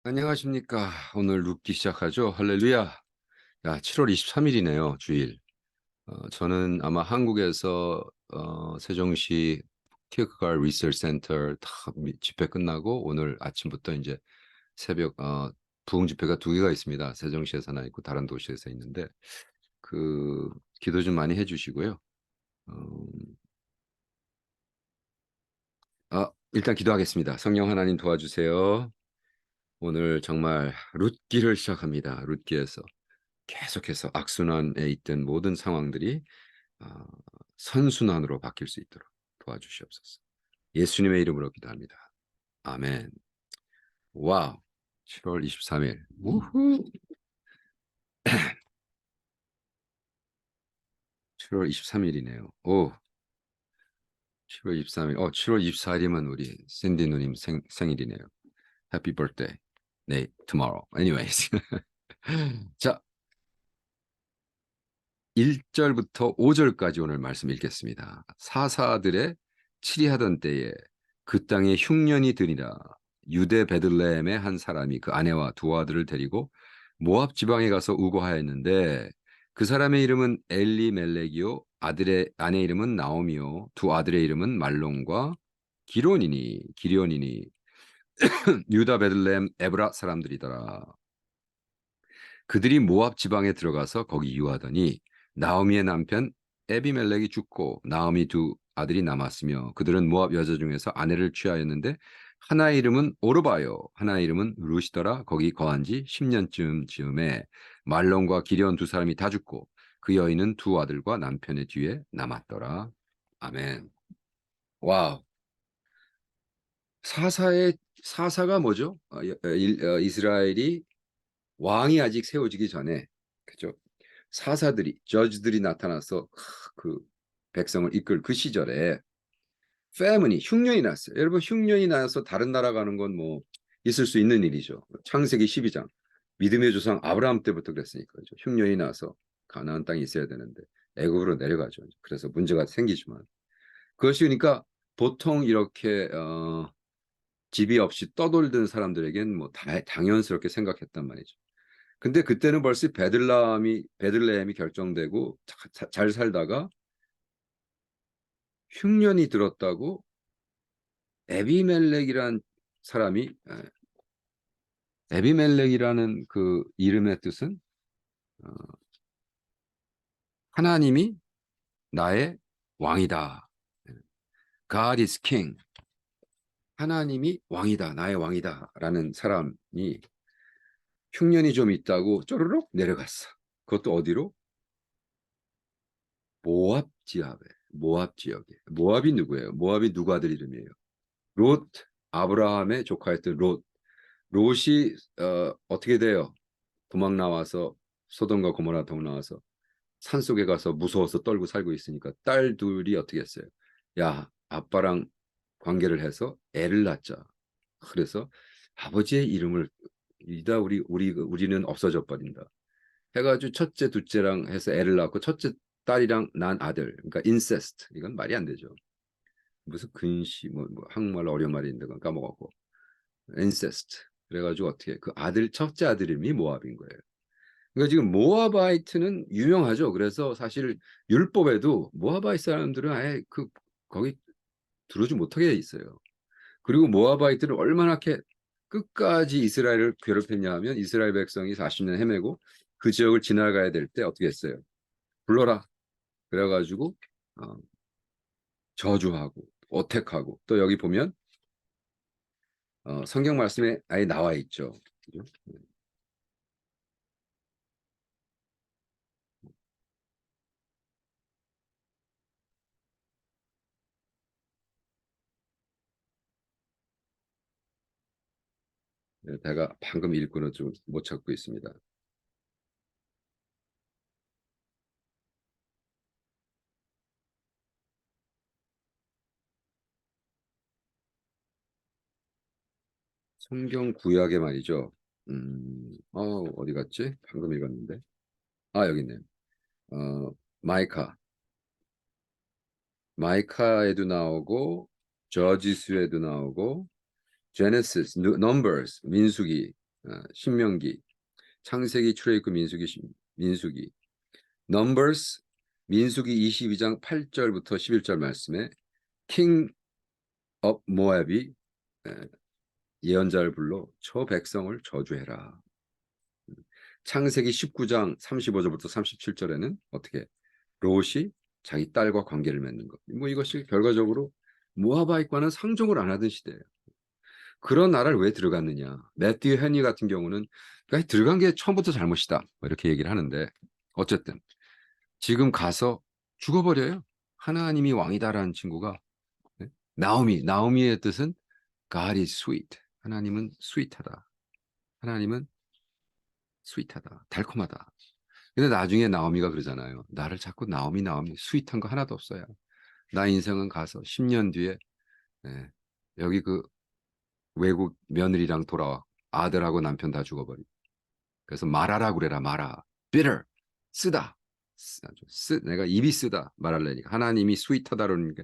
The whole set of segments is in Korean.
안녕하십니까. 오늘 룻기 시작하죠. 할렐루야. 야, 7월 23일이네요. 주일. 저는 아마 한국에서 세종시 키르케가드 리서치 센터 다 집회 끝나고 오늘 아침부터 이제 새벽 부흥 집회가 두 개가 있습니다. 세종시에서 하나 있고 다른 도시에서 있는데 그 기도 좀 많이 해주시고요. 어, 일단 기도하겠습니다. 성령 하나님 도와주세요. 오늘 정말 룻기를 시작합니다. 룻기에서 계속해서 악순환에 있던 모든 상황들이 어, 선순환으로 바뀔 수 있도록 도와주시옵소서. 예수님의 이름으로 기도합니다. 아멘. 와우. 7월 23일. 우후. 7월 23일이네요. 오. 7월 23일. 7월 24일이면 우리 샌디 누님 생일이네요. Happy birthday. 네, tomorrow. Anyways. 자, 1절부터 5절까지 오늘 말씀 읽겠습니다. 사사들의 치리하던 때에 그 땅에 흉년이 드니라. 유대 베들레헴의 한 사람이 그 아내와 두 아들을 데리고 모압 지방에 가서 우거하였는데 그 사람의 이름은 엘리멜렉이요 아들의 아내 이름은 나오미요 두 아들의 이름은 말론과 기련이니 유다 베들레헴 에브라 사람들이더라. 그들이 모압 지방에 들어가서 거기 유하더니 나오미의 남편 에비멜렉이 죽고 나오미 두 아들이 남았으며 그들은 모압 여자 중에서 아내를 취하였는데 하나의 이름은 오르바요 하나의 이름은 루시더라. 거기 거한 지 10년쯤 즈음에 말론과 기련 두 사람이 다 죽고 그 여인은 두 아들과 남편의 뒤에 남았더라. 아멘. 와우. 사사가 뭐죠? 이스라엘이 왕이 아직 세워지기 전에 그죠? 사사들이 저지들이 나타나서 그 백성을 이끌 그 시절에 패문이 흉년이 났어요. 여러분 흉년이 나서 다른 나라 가는 건 뭐 있을 수 있는 일이죠. 창세기 12장 믿음의 조상 아브라함 때부터 그랬으니까 그죠? 흉년이 나서 가나안 땅에 있어야 되는데 애굽으로 내려가죠. 그래서 문제가 생기지만 그것이 그러니까 보통 이렇게 집이 없이 떠돌던 사람들에겐 뭐 당연스럽게 생각했단 말이죠. 근데 그때는 벌써 베들레헴이 결정되고 잘 살다가 흉년이 들었다고 에비멜렉이란 사람이 에비멜렉이라는 그 이름의 뜻은 어, 하나님이 나의 왕이다. God is king. 하나님이 왕이다. 나의 왕이다. 라는 사람이 흉년이 좀 있다고 쪼르륵 내려갔어. 그것도 어디로? 모압 지역에. 모압이 누구예요? 모압이 누구 아들 이름이에요? 롯, 아브라함의 조카였던 롯이 어떻게 돼요? 도망 나와서 소돔과 고모라 도망 나와서 산속에 가서 무서워서 떨고 살고 있으니까 딸 둘이 어떻게 했어요? 야, 아빠랑 관계를 해서 애를 낳자. 그래서 아버지의 이름을 이다 우리는 없어져 버린다. 해가지고 첫째, 둘째랑 해서 애를 낳고 첫째 딸이랑 난 아들. 그러니까 인세스트. 이건 말이 안 되죠. 무슨 근시 뭐 한국말로 어려운 말이 있는데 그건 까먹었고. 인세스트. 그래가지고 어떻게 그 아들 첫째 아들 이름이 모압인 거예요. 그러니까 지금 모아바이트는 유명하죠. 그래서 사실 율법에도 모아바이트 사람들은 아예 거기 들어오지 못하게 있어요. 그리고 모아바이트를 얼마나 이렇게 끝까지 이스라엘을 괴롭혔냐 하면 이스라엘 백성이 40년 헤매고 그 지역을 지나가야 될 때 어떻게 했어요? 불러라. 그래가지고 어, 저주하고 어택하고 또 여기 보면 성경 말씀에 아예 나와 있죠. 그죠? 제가 방금 읽고는 좀 못 찾고 있습니다. 성경 구약의 말이죠. 어디 갔지? 방금 읽었는데. 여기 있네요. 어, 마이카. 마이카에도 나오고, 저지수에도 나오고, 제네시스, 넘버스, 민수기. 신명기, 창세기, 출애굽, 민수기, Numbers, 민수기 22장 8절부터 11절 말씀에 King of Moab이 예언자를 불러 저 백성을 저주해라. 창세기 19장 35절부터 37절에는 어떻게 롯이 자기 딸과 관계를 맺는 것. 뭐 이것이 결과적으로 모아바이과는 상종을 안 하던 시대예요. 그런 나라를 왜 들어갔느냐. 매튜 헤니 같은 경우는 그러니까 들어간 게 처음부터 잘못이다. 뭐 이렇게 얘기를 하는데 어쨌든 지금 가서 죽어버려요. 하나님이 왕이다라는 친구가. 나오미의 뜻은 God is sweet. 하나님은 스윗하다. 하나님은 스윗하다. 달콤하다. 근데 나중에 나오미가 그러잖아요. 나를 자꾸 나오미 스윗한 거 하나도 없어요. 나 인생은 가서 10년 뒤에 여기 그 외국 며느리랑 돌아와. 아들하고 남편 다 죽어버리고. 그래서 말하라고 그래라. 말아. bitter. 쓰다. 내가 입이 쓰다. 말하려니까. 하나님이 스윗하다 그러니까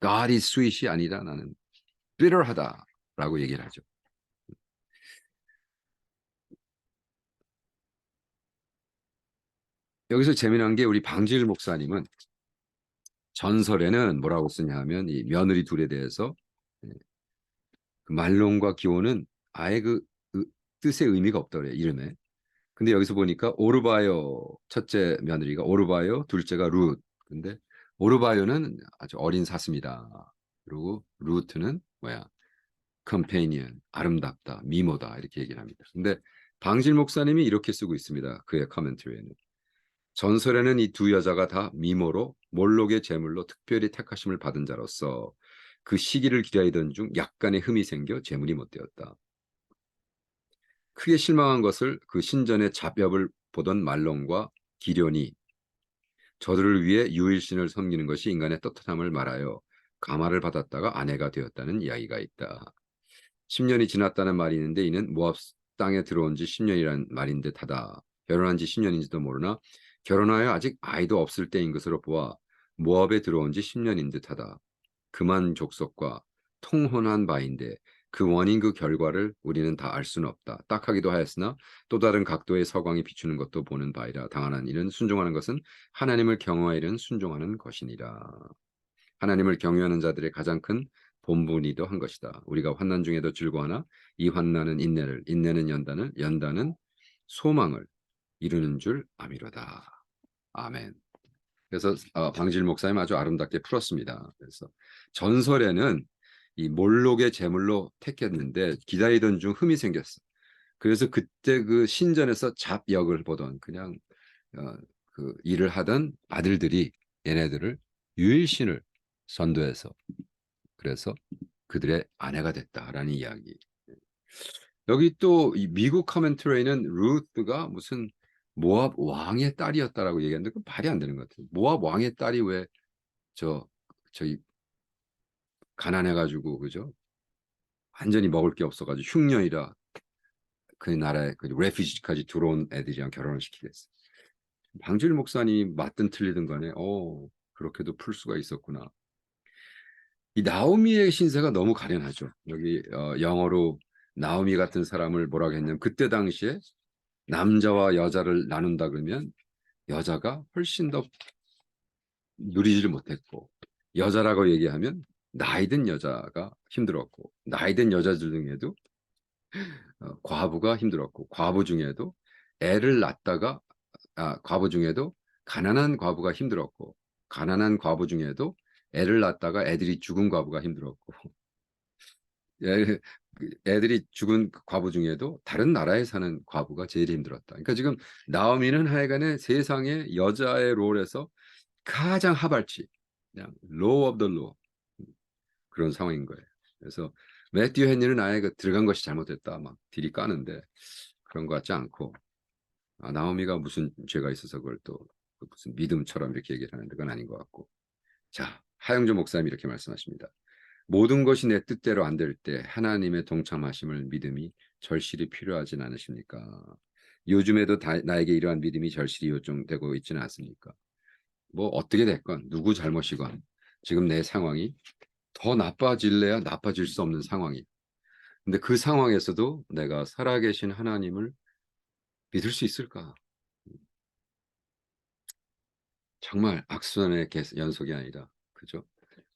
God is sweet이 아니라 나는 bitter하다라고 얘기를 하죠. 여기서 재미난 게 우리 방질 목사님은 전설에는 뭐라고 쓰냐 하면 이 며느리 둘에 대해서 그 말론과 기호는 아예 그 뜻의 의미가 없다 그래요. 이름에. 근데 여기서 보니까 오르바요 첫째 며느리가 오르바요, 둘째가 룻. 근데 오르바요는 아주 어린 사슴이다. 그리고 루트는 뭐야? 컴페니언, 아름답다, 미모다 이렇게 얘기를 합니다. 근데 방질 목사님이 이렇게 쓰고 있습니다. 그의 커멘터리에는. 전설에는 이 두 여자가 다 미모로 몰록의 제물로 특별히 택하심을 받은 자로서 그 시기를 기다리던 중 약간의 흠이 생겨 제물이 못 되었다. 크게 실망한 것을 그 신전의 잡엽을 보던 말론과 기련이 저들을 위해 유일신을 섬기는 것이 인간의 떳떳함을 말하여 감화를 받았다가 아내가 되었다는 이야기가 있다. 10년이 지났다는 말이 있는데 이는 모압 땅에 들어온 지 10년이란 말인 듯하다. 결혼한 지 10년인지도 모르나 결혼하여 아직 아이도 없을 때인 것으로 보아 모압에 들어온 지 10년인 듯하다. 그만 족속과 통혼한 바인데 그 원인 그 결과를 우리는 다 알 수는 없다. 딱하기도 하였으나 또 다른 각도의 서광이 비추는 것도 보는 바이라. 당하는 일은 순종하는 것은 하나님을 경외하는 일은 순종하는 것이니라. 하나님을 경외하는 자들의 가장 큰 본분이도 한 것이다. 우리가 환난 중에도 즐거워하나 이 환난은 인내를, 인내는 연단을, 연단은 소망을 이루는 줄 아미로다. 아멘. 그래서 방질 목사님 아주 아름답게 풀었습니다. 그래서 전설에는 이 몰록의 제물로 택했는데 기다리던 중 흠이 생겼어. 그래서 그때 그 신전에서 잡역을 보던 그냥 그 일을 하던 아들들이 얘네들을 유일신을 선도해서 그래서 그들의 아내가 됐다라는 이야기. 여기 또 이 미국 커멘터리는 루트가 무슨 모압 왕의 딸이었다라고 얘기하는데 그 말이 안 되는 것 같아요. 모압 왕의 딸이 왜 저희 가난해가지고 그죠? 완전히 먹을 게 없어가지고 흉년이라 그 나라에 그 레피지까지 들어온 애들이랑 결혼을 시키겠어. 방질 목사님이 맞든 틀리든 간에 그렇게도 풀 수가 있었구나. 이 나오미의 신세가 너무 가련하죠. 여기 영어로 나오미 같은 사람을 뭐라고 했냐면 그때 당시에 남자와 여자를 나눈다 그러면 여자가 훨씬 더 누리지를 못했고 여자라고 얘기하면 나이 든 여자가 힘들었고 나이 든 여자들 중에도 과부가 힘들었고 과부 중에도 애를 낳다가 과부 중에도 가난한 과부가 힘들었고 가난한 과부 중에도 애를 낳다가 애들이 죽은 과부가 힘들었고 애들이 죽은 과부 중에도 다른 나라에 사는 과부가 제일 힘들었다. 그러니까 지금 나오미는 하여간에 세상의 여자의 롤에서 가장 하발치, 그냥 low of the low 그런 상황인 거예요. 그래서 매튜 헨리는 아예 그 들어간 것이 잘못됐다 막 딜이 까는데 그런 것 같지 않고 나오미가 무슨 죄가 있어서 그걸 또 무슨 믿음처럼 이렇게 얘기를 하는데 그건 아닌 것 같고 자 하영조 목사님이 이렇게 말씀하십니다. 모든 것이 내 뜻대로 안 될 때 하나님의 동참하심을 믿음이 절실히 필요하진 않으십니까? 요즘에도 나에게 이러한 믿음이 절실히 요청되고 있지는 않습니까? 뭐 어떻게 됐건 누구 잘못이건 지금 내 상황이 더 나빠질래야 나빠질 수 없는 상황이 근데 그 상황에서도 내가 살아계신 하나님을 믿을 수 있을까? 정말 악순환의 연속이 아니라, 그죠?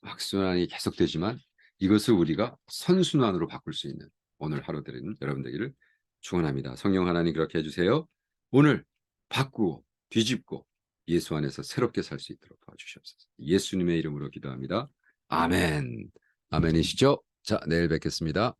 악순환이 계속되지만 이것을 우리가 선순환으로 바꿀 수 있는 오늘 하루 되는 여러분 되기를 축원합니다. 성령 하나님 그렇게 해주세요. 오늘 바꾸고 뒤집고 예수 안에서 새롭게 살 수 있도록 도와주시옵소서. 예수님의 이름으로 기도합니다. 아멘. 아멘이시죠? 자, 내일 뵙겠습니다.